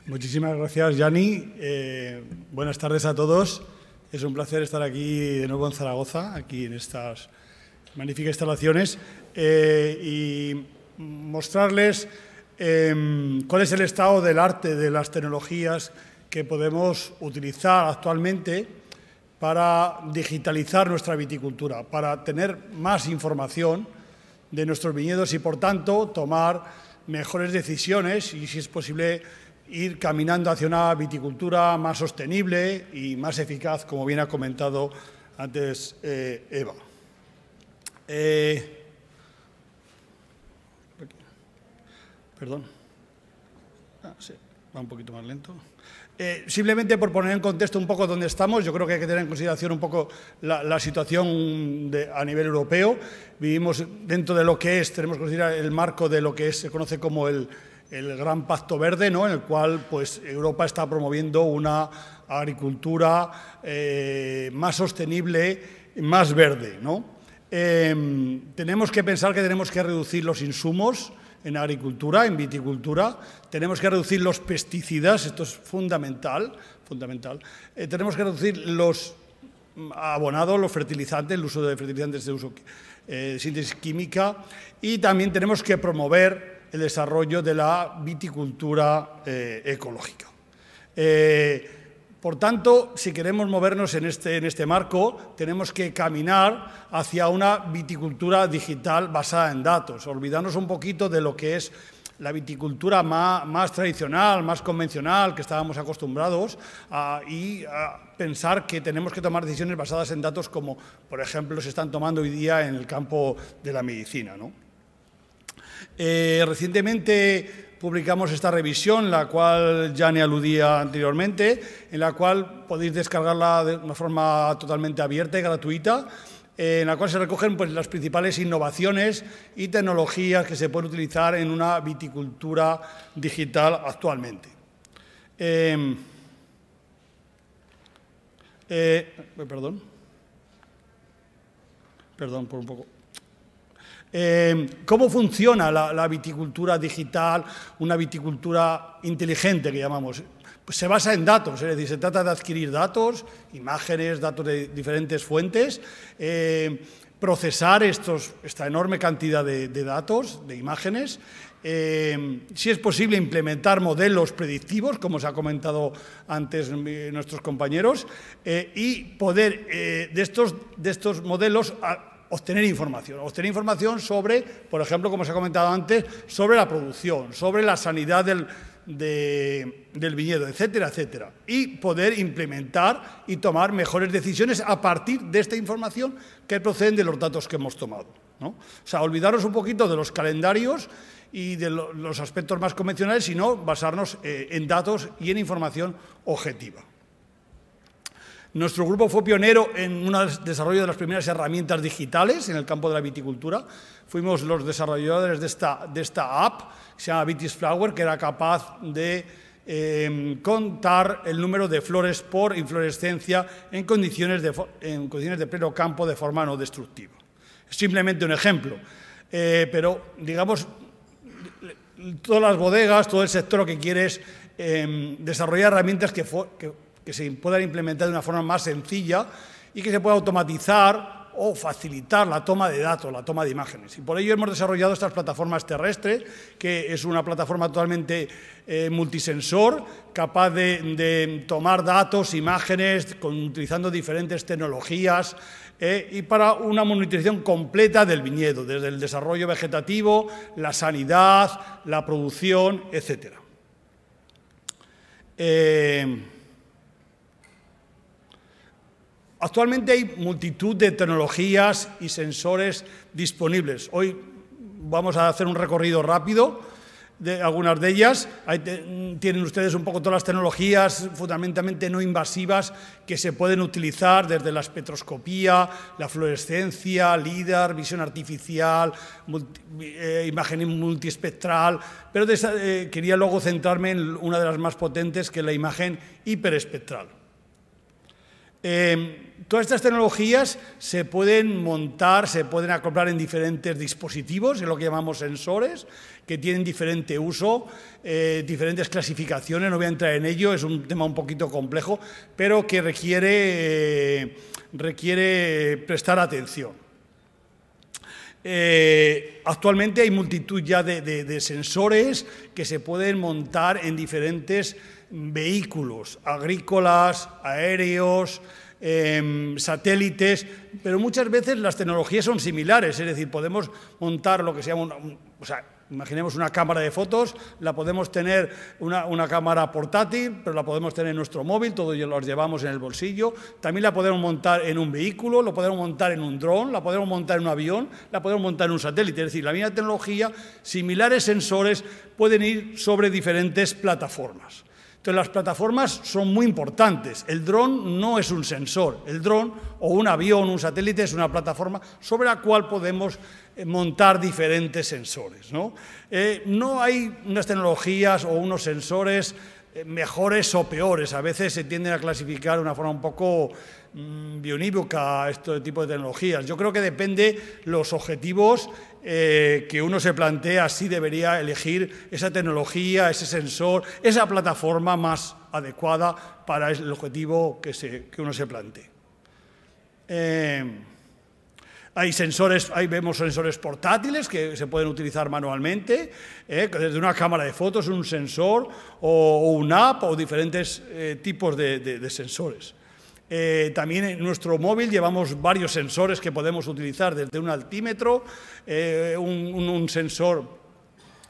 Muchísimas gracias, Yanni. Buenas tardes a todos. Es un placer estar aquí de nuevo en Zaragoza, aquí en estas magníficas instalaciones, y mostrarles cuál es el estado del arte de las tecnologías que podemos utilizar actualmente para digitalizar nuestra viticultura, para tener más información de nuestros viñedos y, por tanto, tomar mejores decisiones y, si es posible, ir caminando hacia una viticultura más sostenible y más eficaz, como bien ha comentado antes Eva. Perdón. Sí, va un poquito más lento. Simplemente por poner en contexto un poco dónde estamos, yo creo que hay que tener en consideración un poco la situación a nivel europeo. Vivimos dentro de lo que es, tenemos que considerar el marco de lo que se conoce como el Gran Pacto Verde, ¿no?, en el cual pues, Europa está promoviendo una agricultura más sostenible, más verde, ¿no? Tenemos que pensar que tenemos que reducir los insumos en agricultura, en viticultura, tenemos que reducir los pesticidas, esto es fundamental. Tenemos que reducir los abonados, los fertilizantes, el uso de fertilizantes de uso síntesis química, y también tenemos que promover el desarrollo de la viticultura ecológica. Por tanto, si queremos movernos en este marco, tenemos que caminar hacia una viticultura digital basada en datos, olvidarnos un poquito de lo que es la viticultura más tradicional, más convencional, que estábamos acostumbrados, y a pensar que tenemos que tomar decisiones basadas en datos como, por ejemplo, se están tomando hoy día en el campo de la medicina, ¿no? Recientemente publicamos esta revisión, la cual Yanni aludía anteriormente, en la cual podéis descargarla de una forma totalmente abierta y gratuita, en la cual se recogen pues, las principales innovaciones y tecnologías que se pueden utilizar en una viticultura digital actualmente. Perdón por un poco. ¿Cómo funciona la viticultura digital, una viticultura inteligente que llamamos? Pues se basa en datos, es decir, se trata de adquirir datos, imágenes, datos de diferentes fuentes, procesar esta enorme cantidad de datos, de imágenes, si es posible implementar modelos predictivos, como se ha comentado antes nuestros compañeros, y poder de estos modelos obtener información sobre, por ejemplo, como se ha comentado antes, sobre la producción, sobre la sanidad del viñedo, etcétera, etcétera. Y poder implementar y tomar mejores decisiones a partir de esta información que proceden de los datos que hemos tomado, ¿no? O sea, olvidarnos un poquito de los calendarios y de los aspectos más convencionales, sino basarnos en datos y en información objetiva. Nuestro grupo fue pionero en el desarrollo de las primeras herramientas digitales en el campo de la viticultura. Fuimos los desarrolladores de esta app, que se llama Vitisflower, que era capaz de contar el número de flores por inflorescencia en condiciones de pleno campo de forma no destructiva. Es simplemente un ejemplo, pero digamos, todas las bodegas, todo el sector lo que quiere es desarrollar herramientas que se puedan implementar de una forma más sencilla y que se pueda automatizar o facilitar la toma de datos, la toma de imágenes. Y por ello hemos desarrollado estas plataformas terrestres, que es una plataforma totalmente multisensor, capaz de tomar datos, imágenes, utilizando diferentes tecnologías, y para una monitorización completa del viñedo, desde el desarrollo vegetativo, la sanidad, la producción, etc. Actualmente hay multitud de tecnologías y sensores disponibles. Hoy vamos a hacer un recorrido rápido de algunas de ellas. Ahí tienen ustedes un poco todas las tecnologías fundamentalmente no invasivas que se pueden utilizar, desde la espectroscopía, la fluorescencia, LIDAR, visión artificial, imagen multiespectral, pero quería luego centrarme en una de las más potentes, que es la imagen hiperespectral. Todas estas tecnologías se pueden montar, se pueden acoplar en diferentes dispositivos, en lo que llamamos sensores, que tienen diferente uso, diferentes clasificaciones, no voy a entrar en ello, es un tema un poquito complejo, pero que requiere prestar atención. Actualmente hay multitud ya de sensores que se pueden montar en diferentes vehículos, agrícolas, aéreos, satélites, pero muchas veces las tecnologías son similares, es decir, podemos montar lo que se llama imaginemos una cámara de fotos, la podemos tener una cámara portátil, pero la podemos tener en nuestro móvil, todos los llevamos en el bolsillo. También la podemos montar en un vehículo, lo podemos montar en un dron, la podemos montar en un avión, la podemos montar en un satélite. Es decir, la misma tecnología, similares sensores pueden ir sobre diferentes plataformas. Entonces, las plataformas son muy importantes. El dron no es un sensor. El dron o un avión, un satélite, es una plataforma sobre la cual podemos montar diferentes sensores, ¿no? No hay unas tecnologías o unos sensores mejores o peores. A veces se tienden a clasificar de una forma un poco bionívoca este tipo de tecnologías. Yo creo que depende los objetivos que uno se plantea, si debería elegir esa tecnología, ese sensor, esa plataforma más adecuada para el objetivo que uno se plantee. Hay sensores, ahí vemos sensores portátiles que se pueden utilizar manualmente, desde una cámara de fotos, un sensor o una app o diferentes tipos de sensores. También en nuestro móvil llevamos varios sensores que podemos utilizar, desde un altímetro, un sensor,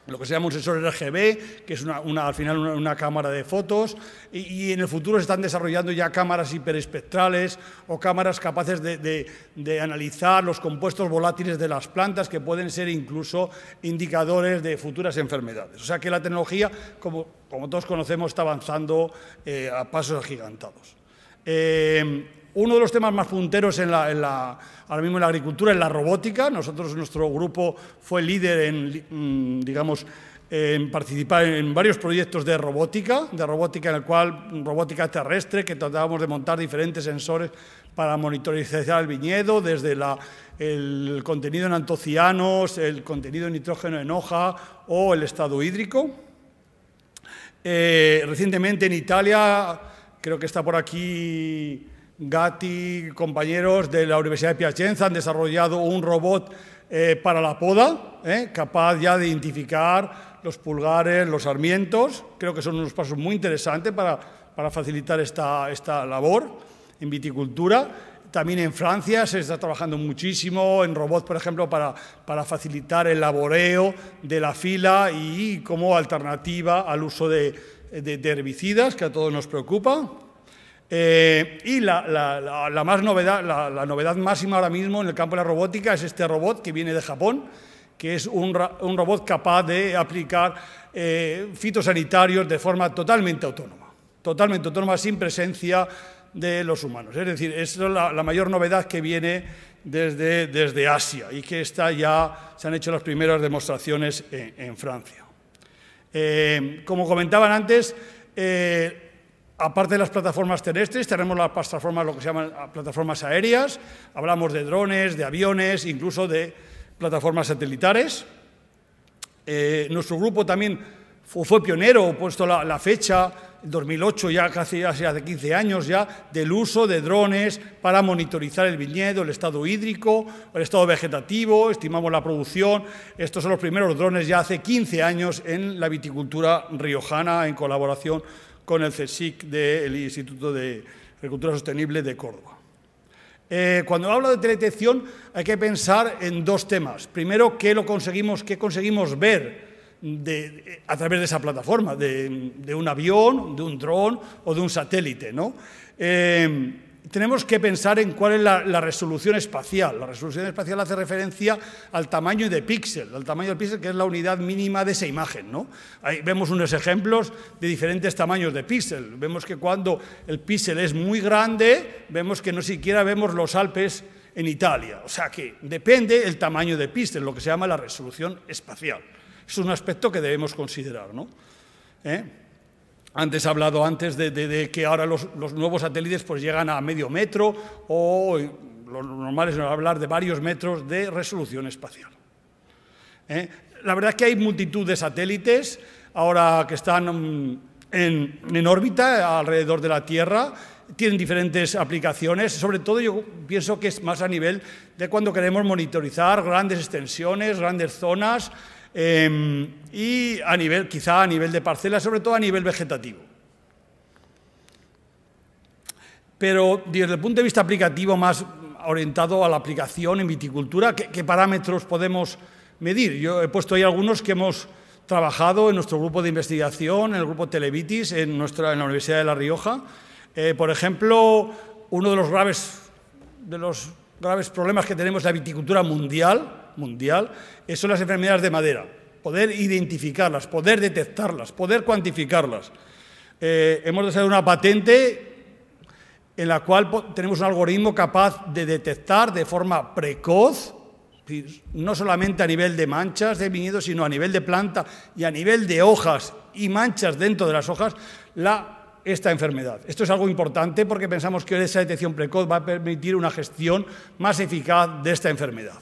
lo que se llama un sensor RGB, que es al final una cámara de fotos, y en el futuro se están desarrollando ya cámaras hiperespectrales o cámaras capaces de analizar los compuestos volátiles de las plantas, que pueden ser incluso indicadores de futuras enfermedades. O sea que la tecnología, como todos conocemos, está avanzando a pasos agigantados. Uno de los temas más punteros ahora mismo en la agricultura es la robótica. Nuestro grupo fue líder en participar en varios proyectos de robótica en el cual robótica terrestre, que tratábamos de montar diferentes sensores para monitorizar el viñedo, desde el contenido en antocianos, el contenido en nitrógeno en hoja o el estado hídrico. Recientemente en Italia, creo que está por aquí Gatti, compañeros de la Universidad de Piacenza, han desarrollado un robot para la poda, capaz ya de identificar los pulgares, los sarmientos. Creo que son unos pasos muy interesantes para facilitar esta labor en viticultura. También en Francia se está trabajando muchísimo en robots, por ejemplo, para facilitar el laboreo de la fila y como alternativa al uso de herbicidas, que a todos nos preocupa. Y la novedad máxima ahora mismo en el campo de la robótica es este robot que viene de Japón, que es un robot capaz de aplicar fitosanitarios de forma totalmente autónoma, sin presencia de los humanos. Es decir, es la mayor novedad que viene desde Asia y que se han hecho las primeras demostraciones en Francia. Como comentaban antes, aparte de las plataformas terrestres, tenemos las plataformas, lo que se llaman plataformas aéreas. Hablamos de drones, de aviones, incluso de plataformas satelitares. Nuestro grupo también fue pionero, puesto la fecha, 2008, ya casi hace 15 años ya, del uso de drones para monitorizar el viñedo, el estado hídrico, el estado vegetativo, estimamos la producción. Estos son los primeros drones ya hace 15 años en la viticultura riojana, en colaboración con el CSIC del Instituto de Agricultura Sostenible de Córdoba. Cuando hablo de teledetección hay que pensar en dos temas. Primero, qué conseguimos ver a través de esa plataforma, de un avión, de un dron o de un satélite, ¿no? Tenemos que pensar en cuál es la resolución espacial. La resolución espacial hace referencia al tamaño de píxel, que es la unidad mínima de esa imagen, ¿no? Ahí vemos unos ejemplos de diferentes tamaños de píxel. Vemos que cuando el píxel es muy grande, vemos que no siquiera vemos los Alpes en Italia. O sea que depende el tamaño de píxel, lo que se llama la resolución espacial. Es un aspecto que debemos considerar, ¿no? Antes he hablado de que ahora los nuevos satélites pues llegan a medio metro o lo normal es hablar de varios metros de resolución espacial. La verdad es que hay multitud de satélites ahora que están en órbita alrededor de la Tierra, tienen diferentes aplicaciones, sobre todo yo pienso que es más a nivel de cuando queremos monitorizar grandes extensiones, grandes zonas, y quizá a nivel de parcelas, sobre todo a nivel vegetativo. Pero desde el punto de vista aplicativo, más orientado a la aplicación en viticultura, ¿qué parámetros podemos medir? Yo he puesto ahí algunos que hemos trabajado en nuestro grupo de investigación, en el grupo Televitis, en la Universidad de La Rioja. Por ejemplo, uno de los graves problemas que tenemos en la viticultura mundial son las enfermedades de madera. Poder identificarlas, poder detectarlas, poder cuantificarlas. Hemos desarrollado una patente en la cual tenemos un algoritmo capaz de detectar de forma precoz, no solamente a nivel de manchas de viñedo, sino a nivel de planta y a nivel de hojas y manchas dentro de las hojas, esta enfermedad. Esto es algo importante porque pensamos que esa detección precoz va a permitir una gestión más eficaz de esta enfermedad.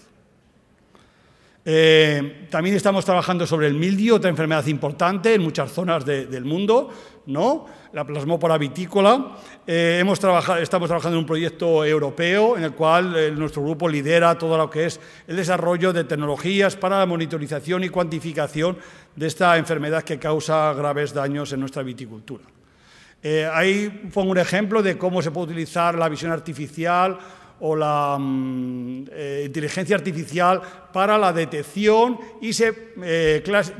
También estamos trabajando sobre el mildio, otra enfermedad importante en muchas zonas del mundo, ¿no? La plasmópora vitícola. Estamos trabajando en un proyecto europeo en el cual nuestro grupo lidera todo lo que es el desarrollo de tecnologías para la monitorización y cuantificación de esta enfermedad que causa graves daños en nuestra viticultura. Ahí pongo un ejemplo de cómo se puede utilizar la visión artificial o la inteligencia artificial para la detección y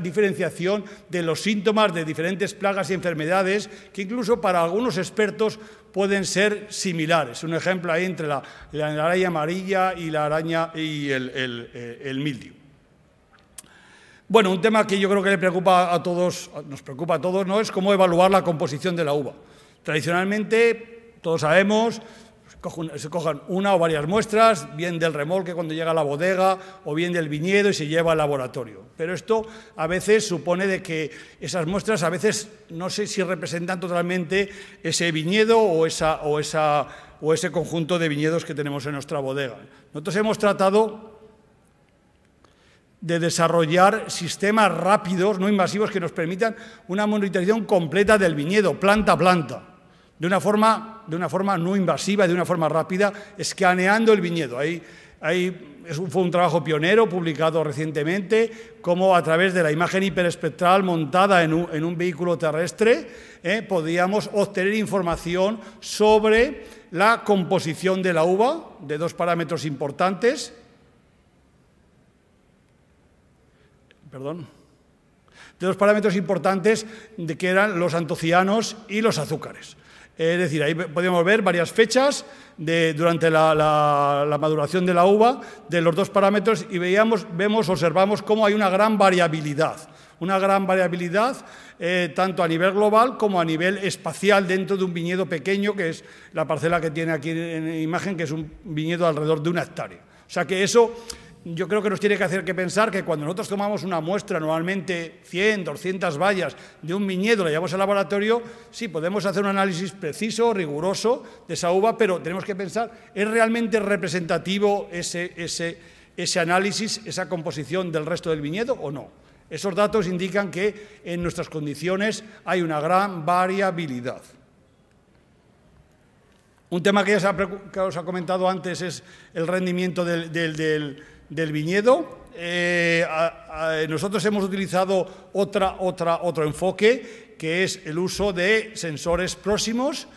diferenciación de los síntomas de diferentes plagas y enfermedades que incluso para algunos expertos pueden ser similares. Un ejemplo ahí entre la araña amarilla y la araña y el mildio. Bueno, un tema que yo creo que le preocupa a todos, nos preocupa a todos, ¿no? Es cómo evaluar la composición de la uva. Tradicionalmente, todos sabemos, se cojan una o varias muestras, bien del remolque cuando llega a la bodega o bien del viñedo y se lleva al laboratorio. Pero esto a veces supone de que esas muestras a veces no sé si representan totalmente ese viñedo o ese conjunto de viñedos que tenemos en nuestra bodega. Nosotros hemos tratado de desarrollar sistemas rápidos, no invasivos, que nos permitan una monitorización completa del viñedo, planta a planta, de una forma no invasiva, de una forma rápida, escaneando el viñedo. Fue un trabajo pionero publicado recientemente, como a través de la imagen hiperespectral montada en un vehículo terrestre podíamos obtener información sobre la composición de la uva, de dos parámetros importantes, de que eran los antocianos y los azúcares. Es decir, ahí podemos ver varias fechas durante la maduración de la uva de los dos parámetros y observamos cómo hay una gran variabilidad tanto a nivel global como a nivel espacial dentro de un viñedo pequeño, que es la parcela que tiene aquí en imagen, que es un viñedo alrededor de 1 hectárea. O sea que eso yo creo que nos tiene que hacer pensar que cuando nosotros tomamos una muestra, normalmente 100, 200 bayas de un viñedo, la llevamos al laboratorio, sí, podemos hacer un análisis preciso, riguroso de esa uva, pero tenemos que pensar, ¿es realmente representativo ese análisis, esa composición del resto del viñedo o no? Esos datos indican que en nuestras condiciones hay una gran variabilidad. Un tema que os ha comentado antes es el rendimiento del viñedo. Nosotros hemos utilizado otro enfoque, que es el uso de sensores próximos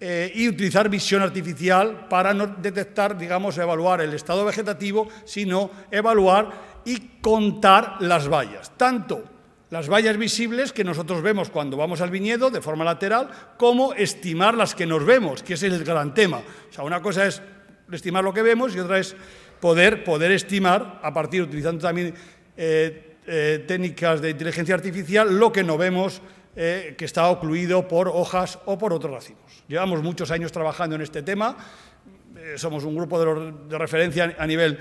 y utilizar visión artificial para no detectar, digamos, evaluar el estado vegetativo, sino evaluar y contar las bayas, tanto las bayas visibles que nosotros vemos cuando vamos al viñedo de forma lateral, como estimar las que nos vemos, que es el gran tema. O sea, una cosa es estimar lo que vemos y otra es poder estimar, utilizando también técnicas de inteligencia artificial, lo que no vemos que está ocluido por hojas o por otros racimos. Llevamos muchos años trabajando en este tema, somos un grupo de referencia a nivel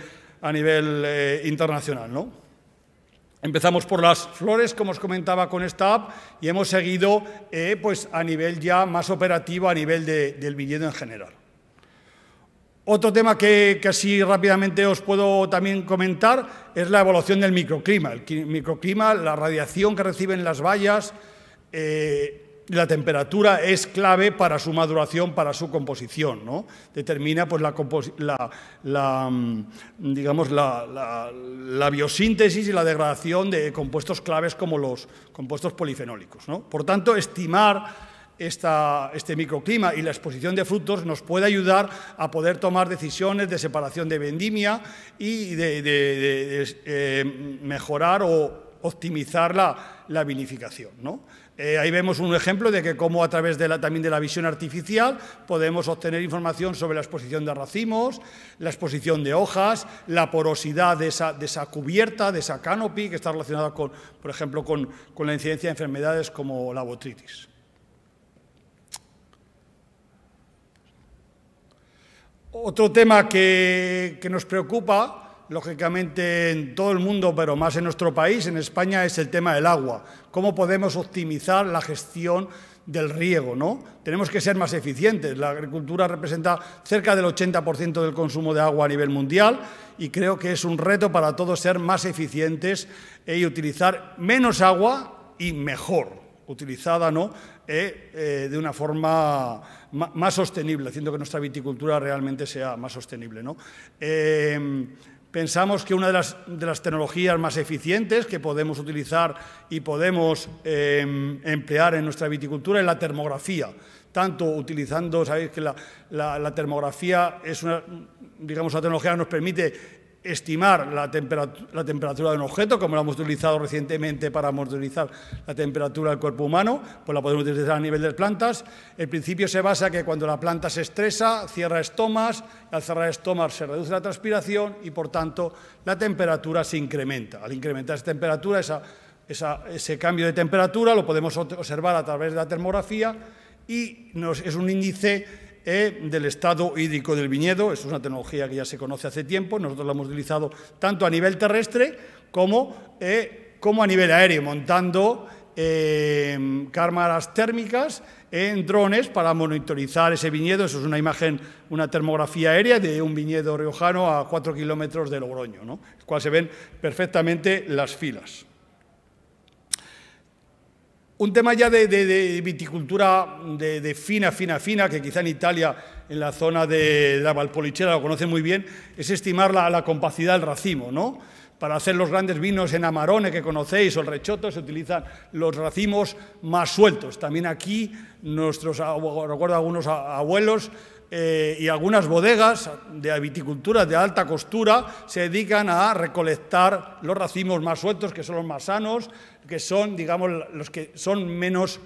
internacional, ¿no? Empezamos por las flores, como os comentaba, con esta app, y hemos seguido pues a nivel ya más operativo, a nivel del viñedo en general. Otro tema que así rápidamente os puedo también comentar es la evolución del microclima. El microclima, la radiación que reciben las bayas, la temperatura es clave para su maduración, para su composición, ¿no? Determina pues, la biosíntesis y la degradación de compuestos claves como los compuestos polifenólicos, ¿no? Por tanto, estimar este microclima y la exposición de frutos nos puede ayudar a poder tomar decisiones de separación de vendimia y de mejorar o optimizar la vinificación, ¿no? Ahí vemos un ejemplo de que cómo a través también de la visión artificial podemos obtener información sobre la exposición de racimos, la exposición de hojas, la porosidad de esa cubierta, de esa canopy, que está relacionada, por ejemplo, con la incidencia de enfermedades como la botrytis. Otro tema que nos preocupa, lógicamente en todo el mundo, pero más en nuestro país, en España, es el tema del agua. ¿Cómo podemos optimizar la gestión del riego, ¿no? Tenemos que ser más eficientes. La agricultura representa cerca del 80% del consumo de agua a nivel mundial y creo que es un reto para todos ser más eficientes y utilizar menos agua y mejor utilizada, ¿no? De una forma más sostenible, haciendo que nuestra viticultura realmente sea más sostenible, ¿no? Pensamos que una de las tecnologías más eficientes que podemos utilizar y podemos emplear en nuestra viticultura es la termografía. Tanto utilizando, sabéis que la termografía es una tecnología que nos permite estimar la temperatura de un objeto, como lo hemos utilizado recientemente para monitorizar la temperatura del cuerpo humano, pues la podemos utilizar a nivel de plantas. El principio se basa en que cuando la planta se estresa, cierra estomas, al cerrar estomas se reduce la transpiración y, por tanto, la temperatura se incrementa. Al incrementar esa temperatura, ese cambio de temperatura lo podemos observar a través de la termografía y es un índice del estado hídrico del viñedo. Es una tecnología que ya se conoce hace tiempo, nosotros la hemos utilizado tanto a nivel terrestre como a nivel aéreo, montando cámaras térmicas en drones para monitorizar ese viñedo. Eso es una imagen, una termografía aérea de un viñedo riojano a 4 kilómetros de Logroño, ¿no? En el cual se ven perfectamente las filas. Un tema ya de viticultura de fina, que quizá en Italia, en la zona de la Valpolicella, lo conocen muy bien, es estimar la compacidad del racimo, ¿no? Para hacer los grandes vinos en Amarone que conocéis, o el Recioto, se utilizan los racimos más sueltos. También aquí, recuerdo algunos abuelos y algunas bodegas de viticultura de alta costura se dedican a recolectar los racimos más sueltos, que son los más sanos, que son, digamos, los que son menos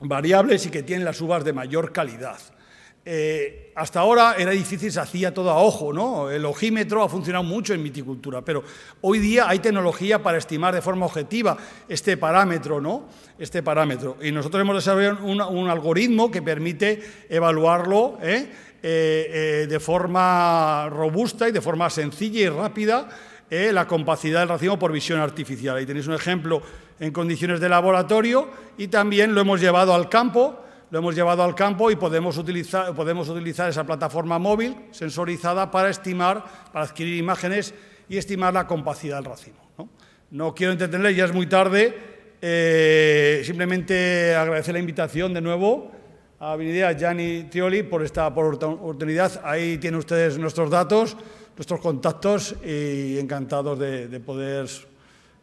variables y que tienen las uvas de mayor calidad. Hasta ahora era difícil, se hacía todo a ojo, ¿no? El ojímetro ha funcionado mucho en viticultura, pero hoy día hay tecnología para estimar de forma objetiva este parámetro, ¿no? Este parámetro. Y nosotros hemos desarrollado un algoritmo que permite evaluarlo de forma robusta y de forma sencilla y rápida, la compacidad del racimo por visión artificial. Ahí tenéis un ejemplo en condiciones de laboratorio y también lo hemos llevado al campo. Y podemos utilizar esa plataforma móvil sensorizada para adquirir imágenes y estimar la compacidad del racimo, ¿no? No quiero entretenerle, ya es muy tarde. Simplemente agradecer la invitación de nuevo a Vinidea, a Gianni Trioli por esta oportunidad. Ahí tienen ustedes nuestros datos, nuestros contactos y encantados de poder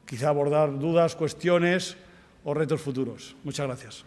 quizá abordar dudas, cuestiones o retos futuros. Muchas gracias.